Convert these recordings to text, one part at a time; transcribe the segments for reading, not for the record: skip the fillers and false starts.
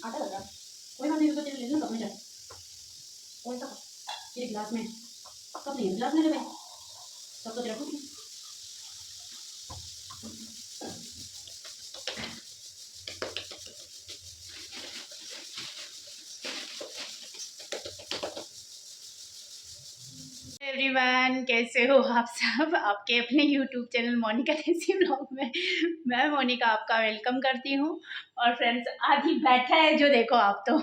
आटा लग रहा, कोई बात नहीं, तो तेरे ले लो कप में चाय। कौन सा कप? ये गिलास में। कप नहीं है, गिलास में ले भाई, कप तो तेरा खुद ही। एवरीवन, कैसे हो आप सब? आपके अपने यूट्यूब चैनल मोनिका देसी ब्लॉग में मैं मोनिका आपका वेलकम करती हूँ। और फ्रेंड्स, आदि बैठा है जो, देखो आप तो।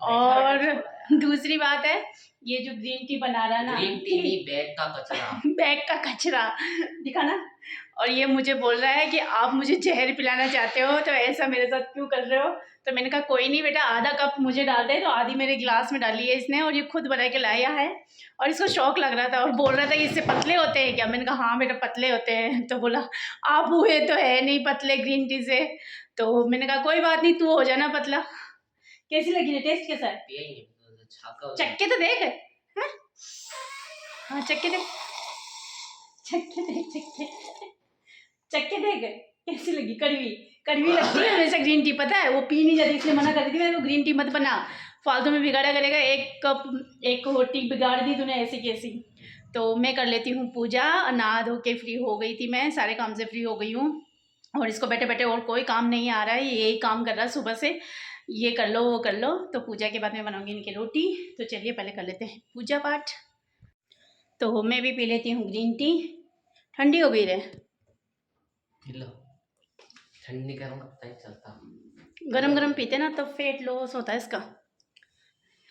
और दूसरी बात है, ये जो ग्रीन टी बना रहा है ना, ग्रीन टी नहीं, बैग का कचरा। बैग का कचरा दिखा ना। और ये मुझे बोल रहा है कि आप मुझे जहर पिलाना चाहते हो, तो ऐसा मेरे साथ क्यों कर रहे हो? तो मैंने कहा कोई नहीं बेटा, आधा कप मुझे डाल दे। तो आधी मेरे गिलास में डाली है इसने, और ये खुद बना के लाया है। और इसको शौक लग रहा था और बोल रहा था कि इससे पतले होते हैं क्या? मैंने कहा हाँ बेटा पतले होते हैं। तो बोला आप हुए तो है नहीं पतले ग्रीन टी से। तो मैंने कहा कोई बात नहीं, तू हो जाना पतला। कैसी लगी? टेस्ट कैसा है? चक्के तो देख। हाँ हाँ, चक्के देख, चक्के देख, चक्के चक्के देख कैसी लगी? कड़वी कड़वी लगती है हमेशा ग्रीन टी, पता है? वो पी नहीं जाती, इसलिए मना कर रही थी मैं, वो ग्रीन टी मत बना, फालतू में बिगाड़ा करेगा। एक कप एक टी बिगाड़ दी तूने ऐसी कैसी। तो मैं कर लेती हूँ पूजा। नहा धो के फ्री हो गई थी, मैं सारे काम से फ्री हो गई हूँ। और इसको बैठे बैठे और कोई काम नहीं आ रहा है, यही काम कर रहा है सुबह से, ये कर लो वो कर लो। तो पूजा के बाद मैं बनाऊँगी इनकी रोटी। तो चलिए पहले कर लेते हैं पूजा पाठ। तो मैं भी पी लेती हूँ ग्रीन टी, ठंडी हो गई रे। ठंडी गरम पता ही चलता, गरम गरम पीते ना तब फेट लॉस होता है इसका,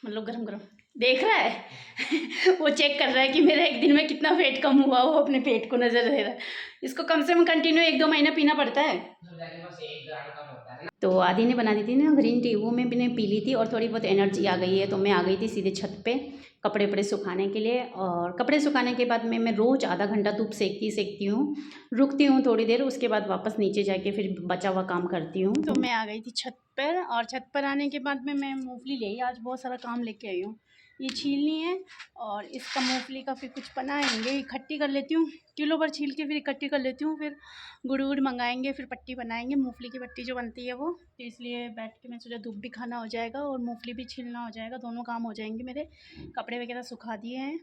मतलब गरम गरम। देख रहा है वो चेक कर रहा है कि मेरा एक दिन में कितना फेट कम हुआ, वो अपने पेट को नजर दे रहा है। इसको कम से कम कंटिन्यू 1-2 महीना पीना पड़ता है। तो आदि ने बना दी थी ना ग्रीन टी, वो मैं भी पी ली थी और थोड़ी बहुत एनर्जी आ गई है। तो मैं आ गई थी सीधे छत पे कपड़े वपड़े सुखाने के लिए। और कपड़े सुखाने के बाद मैं रोज़ आधा घंटा धूप सेकती हूँ, रुकती हूँ थोड़ी देर, उसके बाद वापस नीचे जाके फिर बचा हुआ काम करती हूँ। तो मैं आ गई थी छत पर, और छत पर आने के बाद में मैं मूंगफली ले आई, आज बहुत सारा काम लेके आई हूँ। ये छीलनी है और इसका मूंगफली का फिर कुछ बनाएंगे, इकट्ठी कर लेती हूँ, किलो भर छील के फिर इकट्ठी कर लेती हूँ। फिर गुड़ वुड़ मंगाएंगे, फिर पट्टी बनाएंगे, मूंगफली की पट्टी जो बनती है वो। तो इसलिए बैठ के मैं सोचा धूप भी खाना हो जाएगा और मूंगफली भी छीलना हो जाएगा, दोनों काम हो जाएंगे मेरे। कपड़े वगैरह सुखा दिए हैं।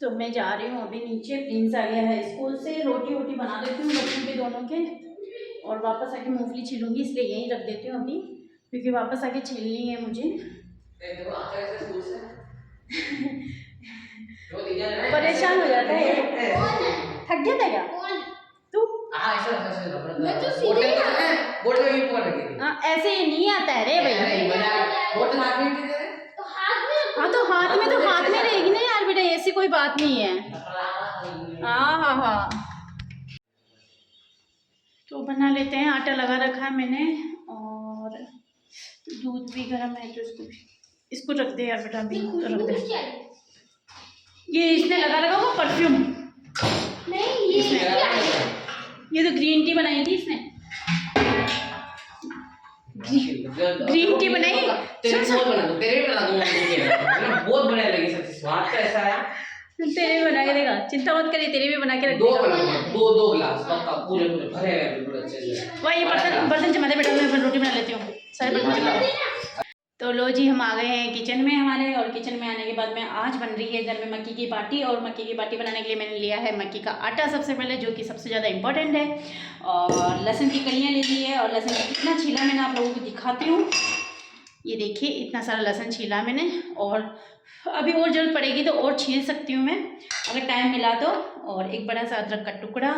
तो मैं जा रही हूँ अभी नीचे, प्रिंस आ गया है स्कूल से, रोटी वोटी बना देती हूँ बच्चों के दोनों के, और वापस आके मूंगफली छीलूँगी, इसलिए यहीं रख देती हूँ अभी, क्योंकि वापस आके छीलनी है मुझे। परेशान हो जाता है, थक गया था क्या तू? ऐसे ही नहीं आता है रे भैया। हाँ तो हाथ में रहेगी ना यार बेटा, ऐसी कोई बात नहीं है। हाँ हाँ हाँ, तो बना लेते हैं। आटा लगा रखा है मैंने और दूध भी गर्म है, तो इसको रख दे यार बेटा, अभी तो रख दे। ये इसने लगा रखा होगा परफ्यूम, नहीं ये तो ग्रीन टी बनाई थी इसने, ग्रीन टी बनाई। बहुत बढ़िया लगी सब्जी, स्वाद तो ऐसा है। तेरे भी बना के देगा, चिंता मत करिए, तेरे भी बना के रख देगा। दो गिलास पक्का, पूरे भरे हैं बिल्कुल अच्छे से। वही ये बर्तन जमा दे बेटा, मैं रोटी बना लेती हूँ, सारे बर्तन जमा। तो लो जी, हम आ गए हैं किचन में हमारे, और किचन में आने के बाद में आज बन रही है घर में मक्की की बाटी। और मक्की की बाटी बनाने के लिए मैंने लिया है मक्की का आटा सबसे पहले, जो कि सबसे ज़्यादा इम्पोर्टेंट है। और लहसुन की कलियाँ ले ली है, और लहसुन को कितना छीला मैंने आप लोगों को दिखाती हूँ। ये देखिए इतना सारा लहसुन छीला मैंने, और अभी और ज़रूरत पड़ेगी तो और छील सकती हूँ मैं अगर टाइम मिला तो। और एक बड़ा सा अदरक का टुकड़ा,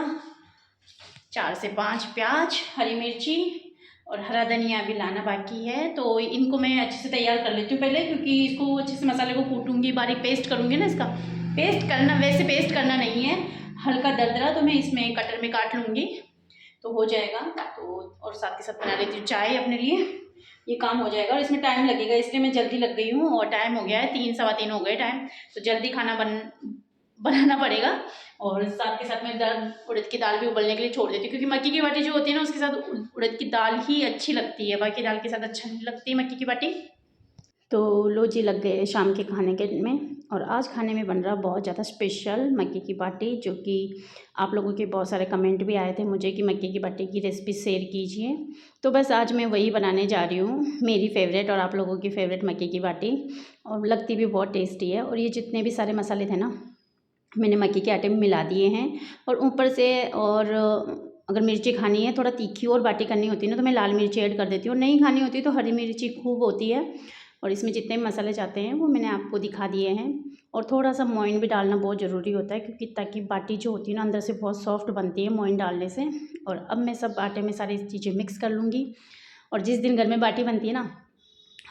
4 से 5 प्याज, हरी मिर्ची और हरा धनिया अभी लाना बाकी है। तो इनको मैं अच्छे से तैयार कर लेती हूँ पहले, क्योंकि इसको अच्छे से मसाले को कूटूँगी, बारीक पेस्ट करूँगी ना इसका। पेस्ट करना, वैसे पेस्ट करना नहीं है, हल्का दरदरा, तो मैं इसमें कटर में काट लूँगी तो हो जाएगा। तो और साथ के साथ बना लेती हूँ चाय अपने लिए, ये काम हो जाएगा। और इसमें टाइम लगेगा, इसलिए मैं जल्दी लग गई हूँ, और टाइम हो गया है 3 सवा 3 हो गए टाइम, तो जल्दी खाना बनाना पड़ेगा। और साथ के साथ में उड़द की दाल भी उबलने के लिए छोड़ देती हूँ, क्योंकि मक्की की बाटी जो होती है ना, उसके साथ उड़द की दाल ही अच्छी लगती है, बाकी दाल के साथ अच्छा नहीं लगती मक्की की बाटी। तो लो जी लग गए शाम के खाने के में। और आज खाने में बन रहा बहुत ज़्यादा स्पेशल मक्के की बाटी, जो कि आप लोगों के बहुत सारे कमेंट भी आए थे मुझे कि मक्के की बाटी की रेसिपी शेयर कीजिए। तो बस आज मैं वही बनाने जा रही हूँ, मेरी फेवरेट और आप लोगों की फेवरेट मक्के की बाटी, और लगती भी बहुत टेस्टी है। और ये जितने भी सारे मसाले थे ना, मैंने मक्के के आटे में मिला दिए हैं। और ऊपर से और अगर मिर्ची खानी है, थोड़ा तीखी और बाटी करनी होती है ना, तो मैं लाल मिर्ची ऐड कर देती हूँ, नहीं खानी होती तो हरी मिर्ची खूब होती है। और इसमें जितने भी मसाले जाते हैं वो मैंने आपको दिखा दिए हैं। और थोड़ा सा मोइन भी डालना बहुत ज़रूरी होता है, क्योंकि ताकि बाटी जो होती है ना अंदर से बहुत सॉफ्ट बनती है मोइन डालने से। और अब मैं सब आटे में सारी चीज़ें मिक्स कर लूँगी। और जिस दिन घर में बाटी बनती है ना,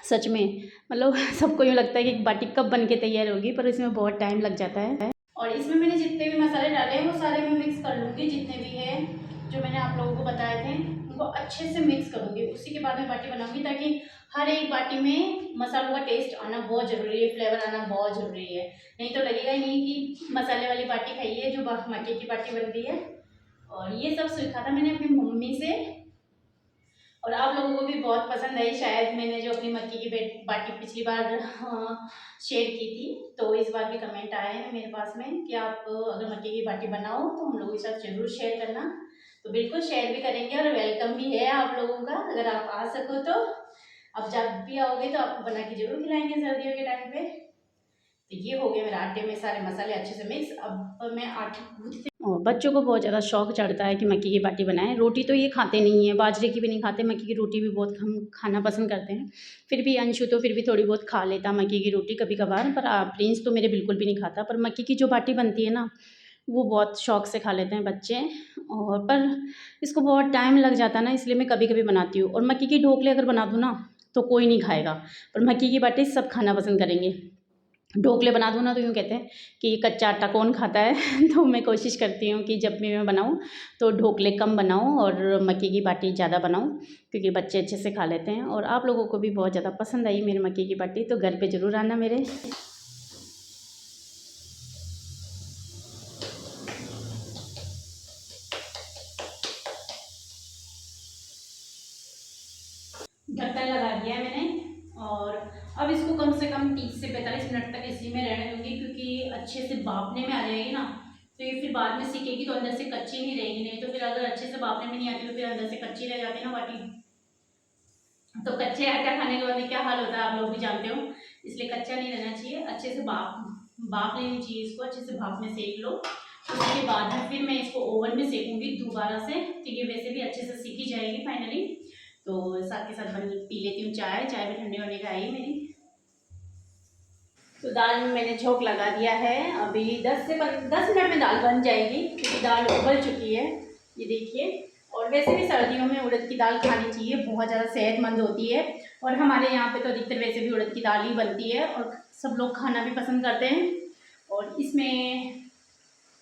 सच में मतलब सबको यूँ लगता है कि बाटी कब बन के तैयार होगी, पर इसमें बहुत टाइम लग जाता है। और इसमें मैंने जितने भी मसाले डाले हैं वो सारे मैं मिक्स कर लूँगी, जितने भी हैं जो मैंने आप लोगों को बताए थे उनको अच्छे से मिक्स करूँगी। उसी के बाद मैं बाटी बनाऊँगी, ताकि हर एक बाटी में मसालों का टेस्ट आना बहुत ज़रूरी है, फ्लेवर आना बहुत ज़रूरी है। नहीं तो लगेगा ही नहीं कि मसाले वाली बाटी खाई है जो मक्के की बाटी बन रही है। और ये सब सीखा था मैंने अपनी मम्मी से, और आप लोगों को भी बहुत पसंद आई शायद। मैंने जो अपनी मक्की की बाटी पिछली बार शेयर की थी, तो इस बार भी कमेंट आए हैं मेरे पास में कि आप अगर मक्की की बाटी बनाओ तो हम लोगों के साथ ज़रूर शेयर करना। तो बिल्कुल शेयर भी करेंगे, और वेलकम भी है आप लोगों का, अगर आप आ सको तो। अब जब भी आओगे तो आपको बना के जरूर खिलाएंगे सर्दियों के टाइम पे। तो ये हो गया मेरा आटे में सारे मसाले अच्छे से मिक्स। अब मैं आटे गूँथते, और बच्चों को बहुत ज़्यादा शौक चढ़ता है कि मक्की की बाटी बनाएं। रोटी तो ये खाते नहीं है, बाजरे की भी नहीं खाते, मक्की की रोटी भी बहुत कम खाना पसंद करते हैं। फिर भी अंशु तो फिर भी थोड़ी बहुत खा लेता मक्की की रोटी कभी कभार, पर प्रिंस तो मेरे बिल्कुल भी नहीं खाता। पर मक्की की जो बाटी बनती है ना, वो बहुत शौक से खा लेते हैं बच्चे। और पर इसको बहुत टाइम लग जाता है ना, इसलिए मैं कभी कभी बनाती हूँ। और मक्की की ढोकले अगर बना दूँ ना तो कोई नहीं खाएगा, पर मक्की की बाटी सब खाना पसंद करेंगे। ढोकले बना दूँ ना तो यूँ कहते हैं कि कच्चा आटा कौन खाता है तो मैं कोशिश करती हूँ कि जब भी मैं बनाऊँ तो ढोकले कम बनाऊँ और मक्की की बाटी ज़्यादा बनाऊँ, क्योंकि बच्चे अच्छे से खा लेते हैं। और आप लोगों को भी बहुत ज़्यादा पसंद आई मेरी मक्की की बाटी, तो घर पे ज़रूर आना मेरे। ढक्कन लगा दिया है मैंने, और अब इसको कम से कम 30 से 45 मिनट तक इसी में रहने दूँगी, क्योंकि अच्छे से भापने में आ जाएगी ना, तो ये फिर बाद में सीखेगी तो अंदर से कच्ची नहीं रहेगी। नहीं तो फिर अगर अच्छे से भापने में नहीं आती तो फिर अंदर से कच्ची रह जाती है ना बाटी। तो कच्चे आटा खाने के बाद क्या हाल होता है आप लोग भी जानते हो, इसलिए कच्चा नहीं रहना चाहिए। अच्छे से भाप लेनी चाहिए इसको, अच्छे से भाप में सेक लो। उसके बाद में फिर मैं इसको ओवन में सेकूंगी दोबारा से, क्योंकि वैसे भी अच्छे से सीखी जाएगी फाइनली। तो साथ के साथ पी लेती हूँ चाय, चाय भी ठंडी होने का आई मेरी। तो दाल में मैंने झोंक लगा दिया है, अभी 10 मिनट में दाल बन जाएगी, क्योंकि दाल उबल चुकी है, ये देखिए। और वैसे भी सर्दियों में उड़द की दाल खानी चाहिए, बहुत ज़्यादा सेहतमंद होती है। और हमारे यहाँ पे तो अधिकतर वैसे भी उड़द की दाल ही बनती है, और सब लोग खाना भी पसंद करते हैं। और इसमें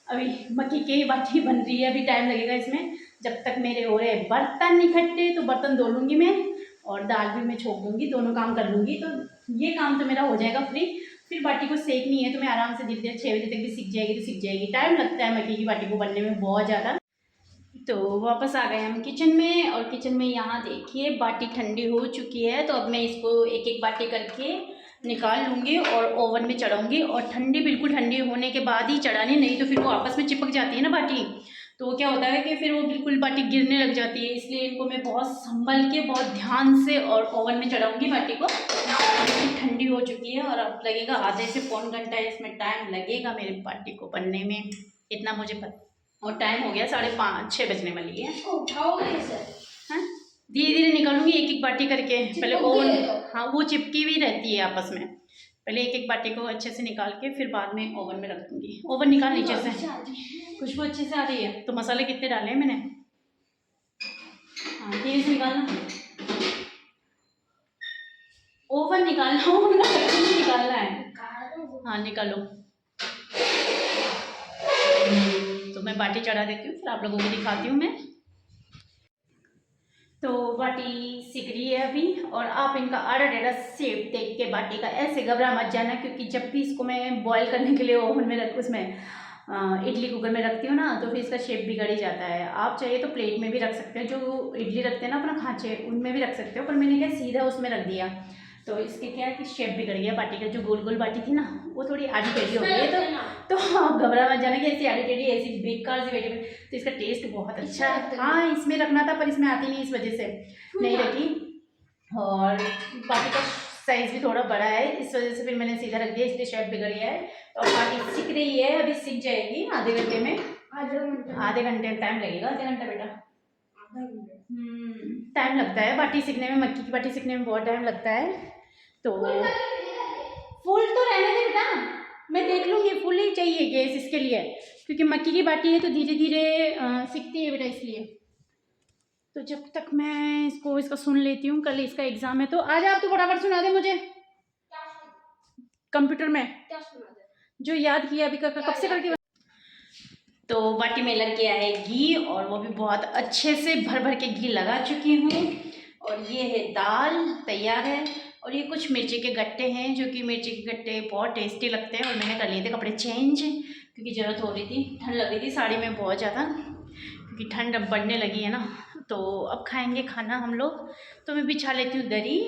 अभी मक्की की बाटी बन रही है, अभी टाइम लगेगा इसमें। जब तक मेरे हो रहे बर्तन इकट्ठे, तो बर्तन धो लूँगी मैं, और दाल भी मैं छोंक दूँगी, दोनों काम कर लूँगी। तो ये काम तो मेरा हो जाएगा फ्री। फिर बाटी को सेकनी है तो मैं आराम से धीरे धीरे 6 बजे तक भी सीख जाएगी तो सीख जाएगी। टाइम लगता है मक्की की बाटी को बनने में बहुत ज़्यादा। तो वापस आ गए हम किचन में, और किचन में यहाँ देखिए बाटी ठंडी हो चुकी है। तो अब मैं इसको एक एक बाटी करके निकाल लूँगी और ओवन में चढ़ाऊँगी। और ठंडी बिल्कुल ठंडी होने के बाद ही चढ़ानी, नहीं तो फिर वो आपस में चिपक जाती है ना बाटी, तो क्या होता है कि फिर वो बिल्कुल बाटी गिरने लग जाती है। इसलिए इनको मैं बहुत संभल के, बहुत ध्यान से और ओवन में चढ़ाऊँगी बाटी को। ठंडी हो चुकी है, और अब लगेगा आधे से पौन घंटा इसमें टाइम लगेगा मेरे बाटी को बनने में, इतना मुझे पता। और टाइम हो गया 5:30-6 बजने वाली है। हाँ, धीरे धीरे निकालूंगी एक एक बाटी करके। पहले ओवन, हाँ वो चिपकी हुई रहती है आपस में। पहले एक एक बाटी को अच्छे से निकाल के फिर बाद में ओवन में रख दूँगी। ओवन निकाल नीचे से, खुशबू अच्छे से आ रही है। तो मसाले कितने डाले हैं मैंने, हाँ धीरे से निकालना, ओवन निकालना, ओवन का ढक्कन नहीं निकालना है। हाँ निकालो। तो मैं बाटी चढ़ा देती हूँ, फिर आप लोगों को दिखाती हूँ मैं। तो बाटी सिक रही है अभी, और आप इनका आड़ा टेढ़ा शेप देख के बाटी का ऐसे घबरा मत जाना, क्योंकि जब भी इसको मैं बॉईल करने के लिए ओवन में रख, उसमें इडली कुकर में रखती हूँ ना, तो फिर इसका शेप बिगड़ ही जाता है। आप चाहिए तो प्लेट में भी रख सकते हो, जो इडली रखते हैं ना अपना खाँचे, उनमें भी रख सकते हो, पर मैंने क्या सीधा उसमें रख दिया, तो इसके क्या है कि शेप बिगड़ गया बाटी का, जो गोल गोल बाटी थी ना वो थोड़ी आधी टेढ़ी हो गई है। तो आप घबरा मत जाना कि ऐसी आधी टेढ़ी ऐसी बेकार से वेजिटेबल। तो इसका टेस्ट बहुत अच्छा है। हाँ इसमें रखना था पर इसमें आती नहीं, इस वजह से नहीं रखी। और बाटी का साइज़ भी थोड़ा बड़ा है, इस वजह से फिर मैंने सीधा रख दिया, इसलिए शेप बिगड़ गया है। तो बाटी सीख रही है, अभी सीख जाएगी आधे घंटे में। आधे घंटे टाइम लगेगा, आधे घंटा बेटा टाइम लगता है बाटी सीखने में, मक्की की बाटी सीखने में बहुत टाइम लगता है। तो फुल तो रहने दे बेटा, मैं देख लूँगी, फुल ही चाहिए गैस इसके लिए, क्योंकि मक्की की बाटी है तो धीरे धीरे सीखती है बेटा, इसलिए। तो जब तक मैं इसका सुन लेती हूँ, कल इसका एग्ज़ाम है। तो आज आप तो फटाफट सुना दे मुझे कंप्यूटर में जो याद किया अभी कब से करके। तो बाटी में लग गया है घी, और वो भी बहुत अच्छे से भर भर के घी लगा चुकी हूँ। और ये है दाल तैयार है, और ये कुछ मिर्ची के गट्टे हैं, जो कि मिर्ची के गट्टे बहुत टेस्टी लगते हैं। और मैंने कर लिए थे कपड़े चेंज, क्योंकि ज़रूरत हो रही थी, ठंड लग रही थी साड़ी में बहुत ज़्यादा, क्योंकि ठंड अब बढ़ने लगी है ना। तो अब खाएंगे खाना हम लोग। तो मैं बिछा लेती हूँ दरी,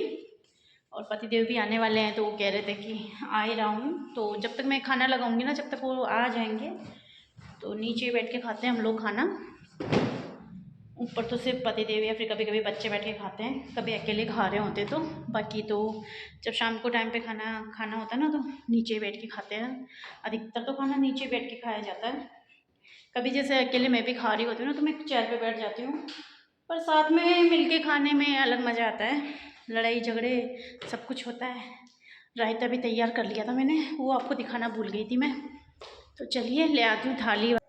और पतिदेव भी आने वाले हैं, तो वो कह रहे थे कि आ ही रहा हूँ। तो जब तक मैं खाना लगाऊंगी ना, जब तक वो आ जाएंगे, तो नीचे बैठ के खाते हैं हम लोग खाना। ऊपर तो सिर्फ पतिदेव या फिर कभी कभी बच्चे बैठ के खाते हैं, कभी अकेले खा रहे होते तो। बाकी तो जब शाम को टाइम पे खाना होता है ना, तो नीचे बैठ के खाते हैं। अधिकतर तो खाना नीचे बैठ के खाया जाता है। कभी जैसे अकेले मैं भी खा रही होती हूँ ना, तो मैं चेयर पे बैठ जाती हूँ, पर साथ में मिलके खाने में अलग मज़ा आता है। लड़ाई झगड़े सब कुछ होता है। रायता भी तैयार कर लिया था मैंने, वो आपको दिखाना भूल गई थी मैं। तो चलिए ले आती हूँ थाली।